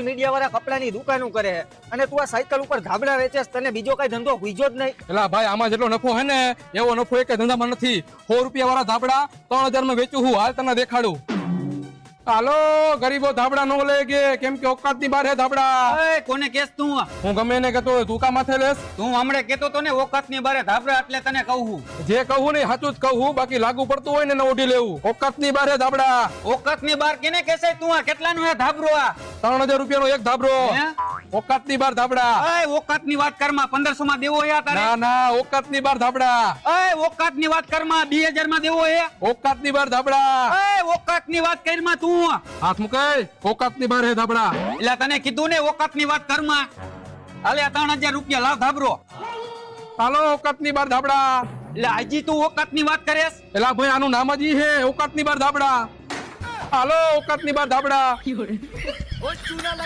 Media વાળા કપડાની દુકાનો કરે છે અને તું આ સાયકલ ઉપર ધાબળા વેચેસ, તને બીજો કઈ ધંધો હુઈજો જ નહીં? એલા ભાઈ, આમાં જેટલો નફો હે ને એવો નફો એક ધંધામાં નથી. 100 રૂપિયા વાળા ધાબળા 3000 માં વેચું હું. હાલ તને દેખાડું. હાલો, ગરીબો ધાબળા નો લે કે કેમ કે ઓકાત ની બાર હે ધાબળા. એ કોને કેસ તું? હું ગમે એને કહેતો હોય, તું કા માથે લેસ? તું હમણે કેતો તો ને ઓકાત ની બારે ધાબળા, એટલે તને કહું. જે કહું ને સાચું જ કહું, બાકી લાગુ પડતું હોય ને ઓઢી લેવું. ઓકાત ની બાર હે ધાબળા. ઓકાત ની બાર કેને કેસે તું? આ કેટલાનું હે ધાબળો? આ 3000 રૂપિયાનો એક ધાબળો. હે? ઓકાત ની બાર ધાબળા. એ ઓકાત ની વાત કરમાં 1500 માં દેવો હે તારે? ના ના, ઓકાત ની બાર ધાબળા. એ ઓકાત ની વાત કરમાં 2000 માં દેવો હે? ઓકાત ની બાર ધાબળા. એ ઓકાત ની વાત કરમાં તું? હાથ મુકાય. ઓકાત ની બાર હે ધાબળા. એટલે તને કીધું ને ઓકાત ની વાત કરમાં. હાલે 3000 રૂપિયા લાવ ધાબળો. હાલો, ઓકાત ની બાર ધાબળા. એટલે હજી તું ઓકાત ની વાત કરેસ? એલા ભાઈ, આનું નામ જ ઈ હે, ઓકાત ની બાર ધાબળા. હાલો, ઓકાત ની બાર ધાબળા.